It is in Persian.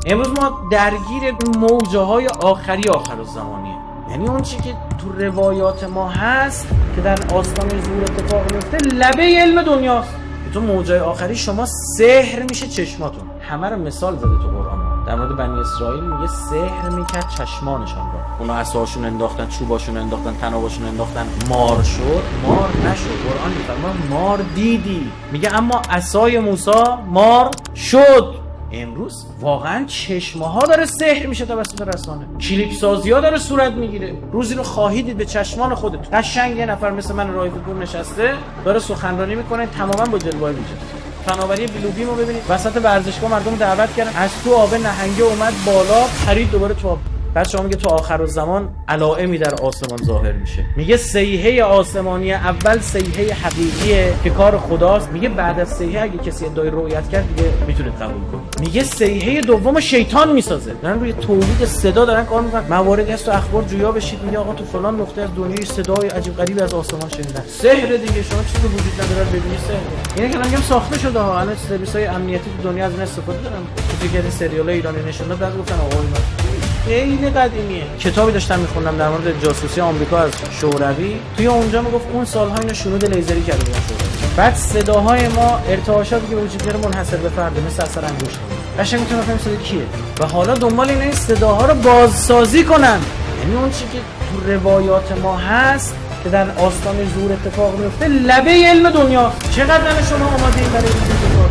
امروز ما درگیر موجه‌های آخر الزمانیه. یعنی اون چی که تو روایات ما هست که در آستانه ظهور اتفاق میفته لبه علم دنیاست. تو موجهای آخری شما سحر میشه چشماتون. همه رو مثال زده تو قرآن. در مورد بنی اسرائیل میگه سحر میکرد چشمانشان رو. اونا عصاشون انداختن، چوباشون انداختن، تناباشون انداختن، مار شد، مار نشد. قرآن میفرماید مار دیدی. میگه اما عصای موسی مار شد. امروز واقعا چشم‌ها داره سحر میشه توسط رسانه. کلیپ سازی‌ها داره صورت میگیره. روزی رو خواهید دید به چشمان خودت. قشنگ یه نفر مثل من رایفی پور نشسته داره سخنرانی میکنه تماما با جلوه‌ای میشه. فناوری بلوبیمو ببینید وسط ورزشگاه مردم دعوت کردن از تو آب نهنگه اومد بالا پرید دوباره تو آب. بعد شما میگه تو آخر الزمان علائمی در آسمان ظاهر میشه. میگه صیحه آسمانی اول صیحه حقیقیه که کار خداست. میگه بعد از صیحه اگه کسی ادعای رؤیت کرد دیگه میتونید قبول کنید. میگه صیحه دوم شیطان میسازه. دارن روی تولید صدا دارن کار میکنن. مواردی هست تو اخبار جویا بشید میگه آقا تو فلان نقطه از دنیای صدای عجیب غریبی از آسمان شنیدن. سحر دیگه شما چیزی وجود نداره ببینید سحر. اینه که الان ساخته شده ها. الان سرویس‌های امنیتی تو دنیا از این استفاده دارن. تو که این سریال ایرانی نشون داد گفتن آقا اینا خیلی قدیمیه. کتابی داشتم میخوندم در مورد جاسوسی آمریکا از شوروی. توی اونجا میگفت اون سال‌ها اینو شنود لیزری کرده بودن شوروی. بعد صداهای ما ارتعاشاتی که وجود داره منحصر به فرد مثل اثر انگشت. قشنگ میتونم بفهمم صدا کیه. و حالا دنبال این صداها رو بازسازی کنن. یعنی اون چیزی که تو روایات ما هست که در آستانه ظهور اتفاق میفته لبه علم دنیا. چقدر شما آماده این برای این کار؟